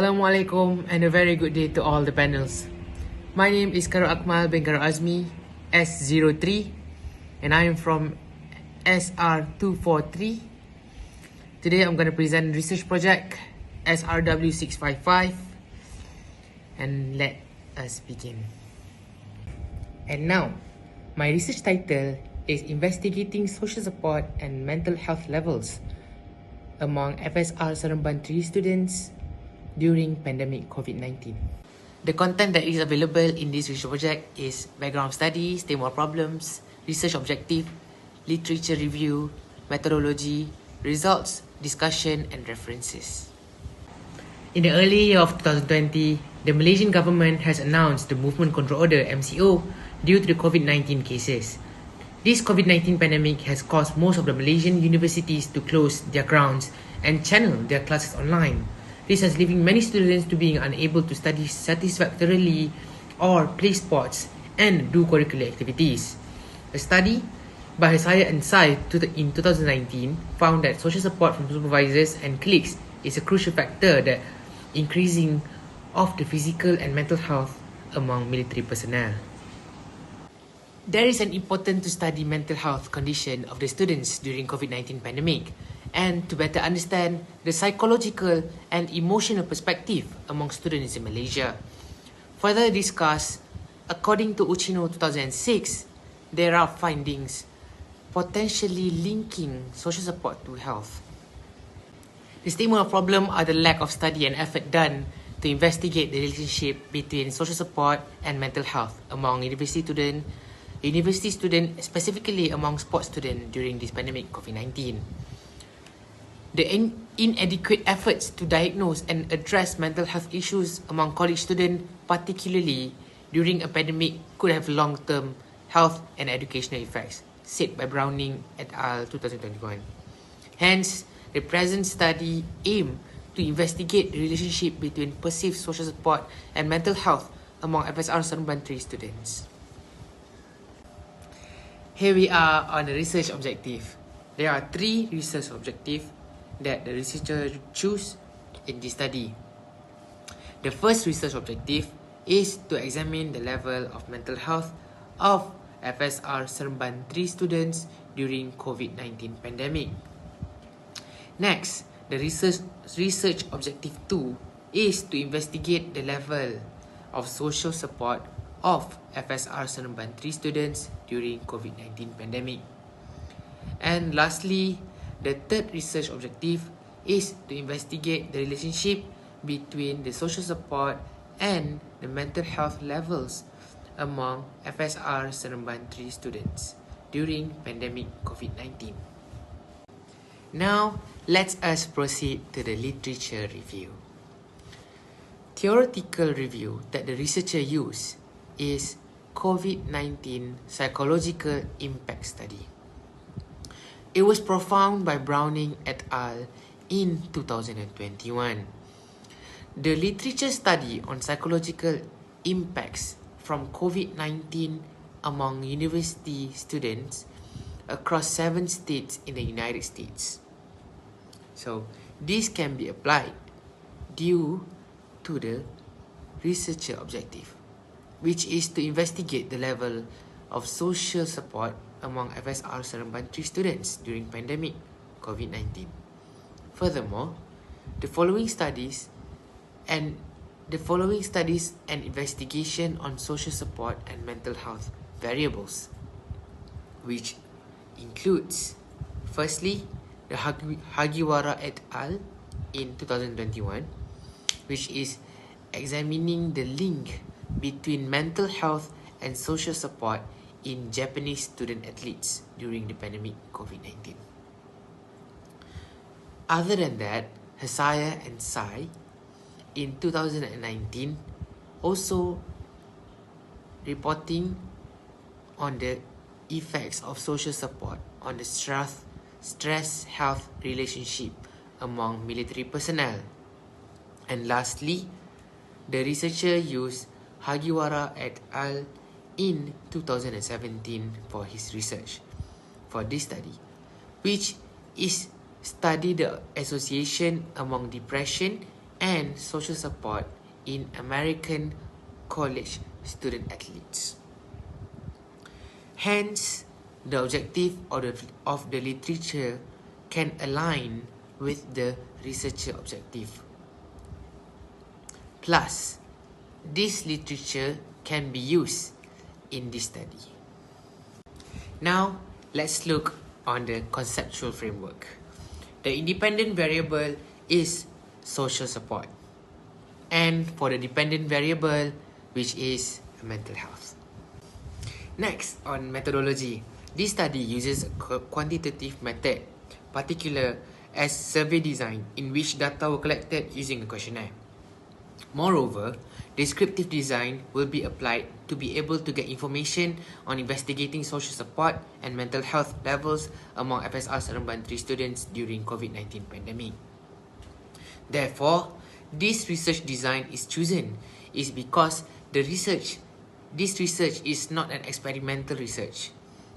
Assalamualaikum and a very good day to all the panels. My name is Akmal bin Azmi, S03, and I am from Srw655. Today I'm going to present research project Srw655, and let us begin. And now, my research title is Investigating Social Support and Mental Health Levels among FSR Seremban 3 students during pandemic COVID-19. The content that is available in this research project is background study, statement problems, research objective, literature review, methodology, results, discussion and references. In the early year of 2020, the Malaysian government has announced the Movement Control Order MCO due to the COVID-19 cases. This COVID-19 pandemic has caused most of the Malaysian universities to close their grounds and channel their classes online. This has leaving many students to being unable to study satisfactorily or play sports and do curricular activities. A study by Hasaya and Sai in 2019 found that social support from supervisors and colleagues is a crucial factor that increasing of the physical and mental health among military personnel. There is an important to study mental health condition of the students during COVID-19 pandemic and to better understand the psychological and emotional perspective among students in Malaysia. Further discuss, according to Uchino 2006, there are findings potentially linking social support to health. The statement of problem are the lack of study and effort done to investigate the relationship between social support and mental health among university students, specifically among sports students during this pandemic COVID-19. The inadequate efforts to diagnose and address mental health issues among college students, particularly during a pandemic, could have long-term health and educational effects, said by Browning et al. 2021. Hence, the present study aimed to investigate the relationship between perceived social support and mental health among FSR Seremban 3 students. Here we are on the research objective. There are 3 research objectives that the researcher choose in this study. The first research objective is to examine the level of mental health of FSR Seremban 3 students during COVID-19 pandemic. Next, the research objective 2 is to investigate the level of social support of FSR Seremban 3 students during COVID-19 pandemic. And lastly, the third research objective is to investigate the relationship between the social support and the mental health levels among FSR Seremban 3 students during pandemic COVID-19. Now, let us proceed to the literature review. Theoretical review that the researcher used is COVID-19 Psychological Impact Study. It was performed by Browning et al. In 2021. The literature study on psychological impacts from COVID-19 among university students across 7 states in the United States. So, this can be applied due to the researcher objective, which is to investigate the level of social support among FSR Seremban 3 students during pandemic COVID-19. Furthermore, the following studies and investigation on social support and mental health variables, which includes, firstly, the Hagiwara et al. In 2021, which is examining the link between mental health and social support in Japanese student athletes during the pandemic COVID-19. Other than that, Hasaya and Sai in 2019 also reporting on the effects of social support on the stress health relationship among military personnel. And lastly, the researcher used Hagiwara et al. In 2017 for his research for this study, which is study the association among depression and social support in American college student athletes. Hence, the objective of the literature can align with the researcher objective. Plus, this literature can be used in this study. Now, let's look on the conceptual framework. The independent variable is social support, and for the dependent variable, which is mental health. Next, on methodology, this study uses a quantitative method, particular as survey design, in which data were collected using a questionnaire. Moreover, descriptive design will be applied to be able to get information on investigating social support and mental health levels among FSR Seremban 3 students during COVID-19 pandemic. Therefore, this research design is chosen is because this research is not an experimental research.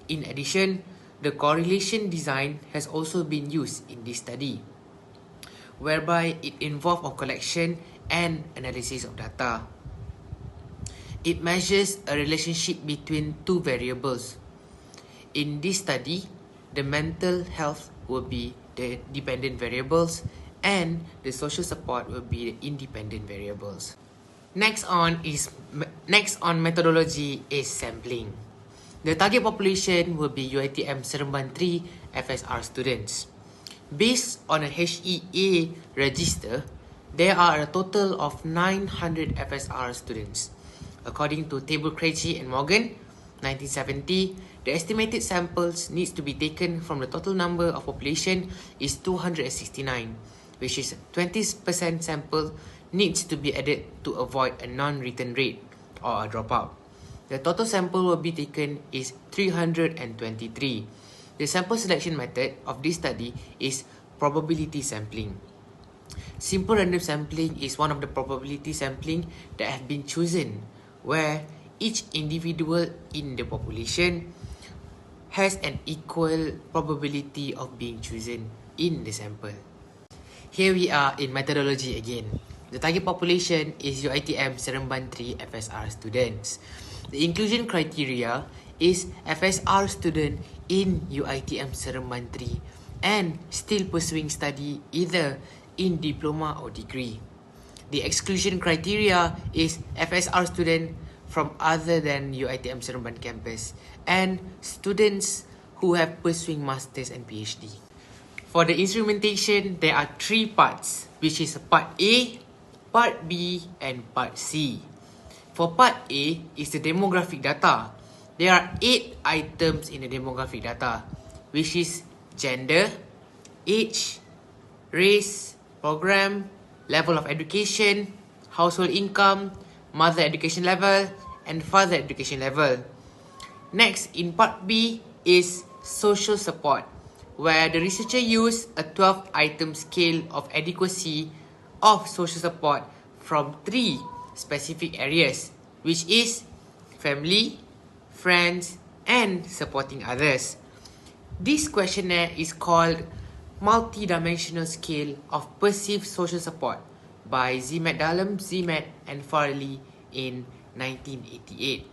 In addition, the correlation design has also been used in this study, whereby it involves a collection and analysis of data. It measures a relationship between two variables. In this study, the mental health will be the dependent variables and the social support will be the independent variables. Next on methodology is sampling. The target population will be UiTM Seremban 3 FSR students. Based on a HEA register, there are a total of 900 FSR students. According to Table Krejci and Morgan, 1970, the estimated samples needs to be taken from the total number of population is 269, which is 20% sample needs to be added to avoid a non-return rate or a dropout. The total sample will be taken is 323. The sample selection method of this study is probability sampling. Simple random sampling is one of the probability sampling that have been chosen, where each individual in the population has an equal probability of being chosen in the sample. Here we are in methodology again. The target population is UiTM Seremban 3 FSR students. The inclusion criteria is FSR student in UiTM Seremban 3 and still pursuing study either in diploma or degree. The exclusion criteria is FSR student from other than UiTM Seremban campus and students who have pursuing masters and PhD. For the instrumentation, there are 3 parts, which is part A, part B, and part C. For part A is the demographic data. There are 8 items in the demographic data, which is gender, age, race, program, level of education, household income, mother education level, and father education level. Next, in part B is social support, where the researcher used a 12-item scale of adequacy of social support from 3 specific areas, which is family, friends, and supporting others. This questionnaire is called Multidimensional Scale of Perceived Social Support by Zimet Dalam, Zimet, and Farley in 1988.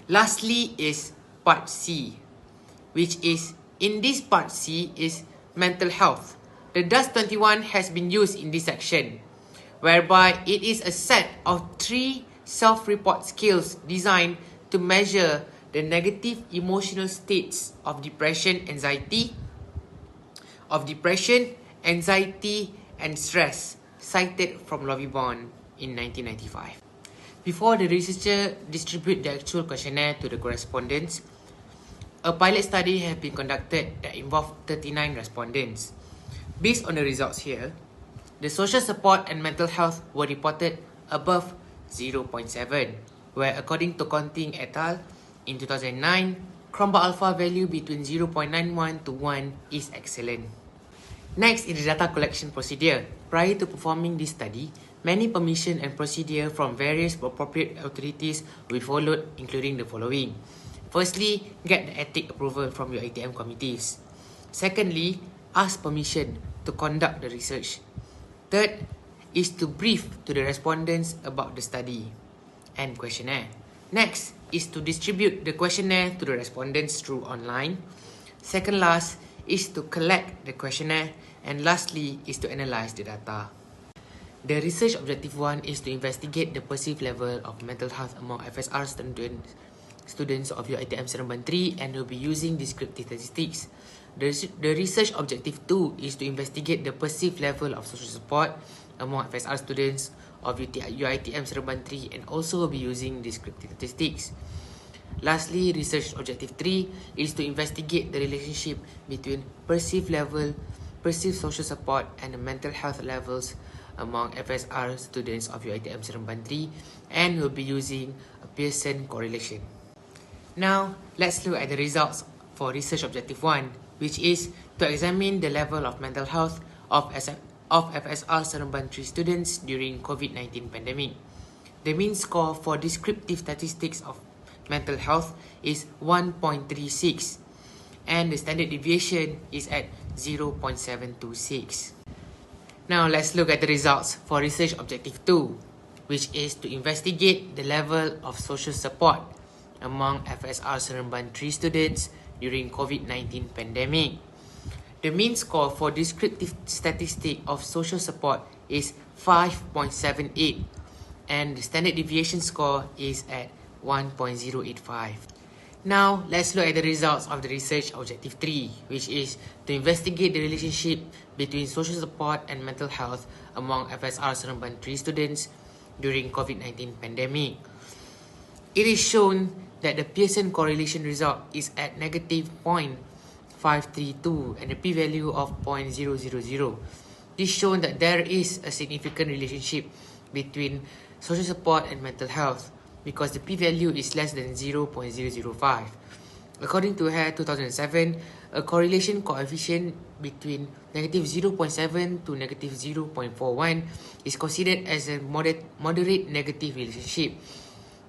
Lastly is part C, which is, in this part C is mental health. The DAS-21 has been used in this section, whereby it is a set of 3 self-report skills designed to measure the negative emotional states of depression, anxiety, and stress, cited from Lovibond in 1995. Before the researcher distribute the actual questionnaire to the correspondents, a pilot study has been conducted that involved 39 respondents. Based on the results here, the social support and mental health were reported above 0.7, where according to Conting et al. In 2009, Cromba alpha value between 0.91 to 1 is excellent. Next is the data collection procedure. Prior to performing this study, many permission and procedure from various appropriate authorities will be followed, including the following. Firstly, get the ethic approval from your ATM committees. Secondly, ask permission to conduct the research. Third, is to brief to the respondents about the study and questionnaire. Next is to distribute the questionnaire to the respondents through online. Second last is to collect the questionnaire. And lastly is to analyze the data. The research objective 1 is to investigate the perceived level of mental health among FSR students of your ITM Seremban 3 and will be using descriptive statistics. The research objective 2 is to investigate the perceived level of social support among FSR students of UiTM Seremban 3 and also will be using descriptive statistics. Lastly, research objective 3 is to investigate the relationship between perceived social support and the mental health levels among FSR students of UiTM Seremban 3 and will be using a Pearson correlation. Now, let's look at the results for research objective 1, which is to examine the level of mental health of FSR Seremban 3 students during COVID-19 pandemic. The mean score for descriptive statistics of mental health is 1.36 and the standard deviation is at 0.726. Now let's look at the results for research objective 2, which is to investigate the level of social support among FSR Seremban 3 students during COVID-19 pandemic. The mean score for descriptive statistic of social support is 5.78 and the standard deviation score is at 1.085. Now, let's look at the results of the research objective 3, which is to investigate the relationship between social support and mental health among FSR Seremban 3 students during COVID-19 pandemic. It is shown that the Pearson correlation result is at negative 0.532 and a p-value of 0.000. This shows that there is a significant relationship between social support and mental health, because the p-value is less than 0.005. According to Hare 2007, a correlation coefficient between negative 0.7 to negative 0.41 is considered as a moderate negative relationship.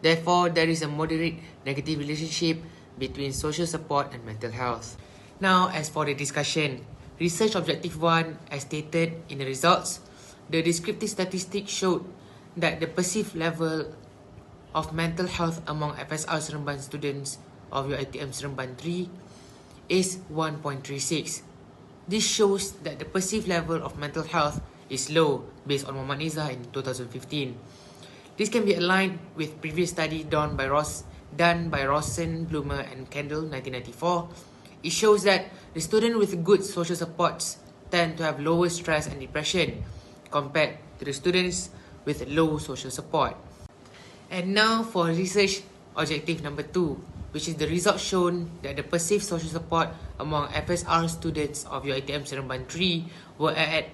Therefore, there is a moderate negative relationship between social support and mental health. Now, as for the discussion, research objective 1, as stated in the results, the descriptive statistics showed that the perceived level of mental health among FSR Seremban students of UiTM Seremban 3 is 1.36. This shows that the perceived level of mental health is low based on Muhammad Nizar in 2015. This can be aligned with previous study done by Rossen, Bloomer and Kendall 1994. It shows that the students with good social supports tend to have lower stress and depression compared to the students with low social support. And now for research objective number 2, which is the result shown that the perceived social support among FSR students of UiTM Seremban 3 were at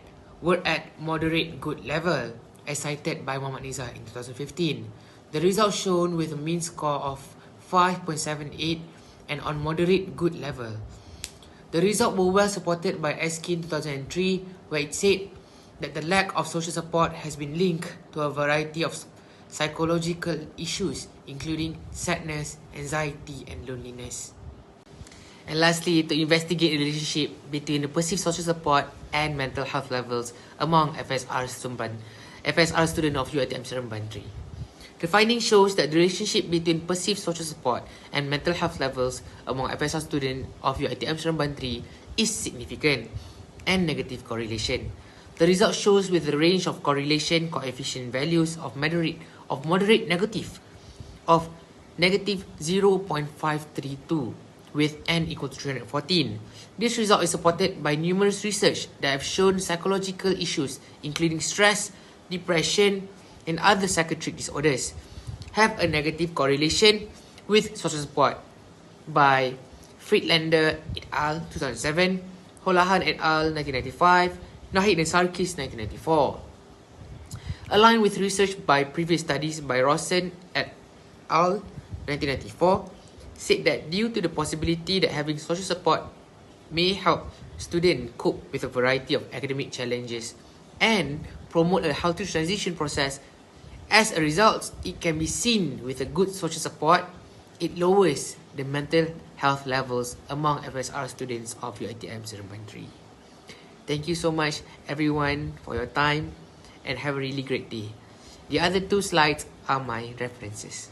moderate good level, as cited by Muhammad Nizar in 2015. The result shown with a mean score of 5.78 and on moderate good level. The result were well supported by Eskin 2003, where it said that the lack of social support has been linked to a variety of psychological issues, including sadness, anxiety, and loneliness. And lastly, to investigate the relationship between the perceived social support and mental health levels among FSR students of UiTM Seremban 3. The finding shows that the relationship between perceived social support and mental health levels among FSR students of UiTM Seremban 3 is significant and negative correlation. The result shows with the range of correlation coefficient values of moderate negative of negative 0.532 with n equal to 314. This result is supported by numerous research that have shown psychological issues including stress, depression, and other psychiatric disorders have a negative correlation with social support by Friedlander et al. 2007, Holahan et al. 1995, Nahid and Sarkis 1994. Aligned with research by previous studies by Rossen et al. 1994, said that due to the possibility that having social support may help students cope with a variety of academic challenges and promote a healthy transition process. As a result, it can be seen with a good social support, it lowers the mental health levels among FSR students of UiTM Seremban 3. Thank you so much everyone for your time, and have a really great day. The other 2 slides are my references.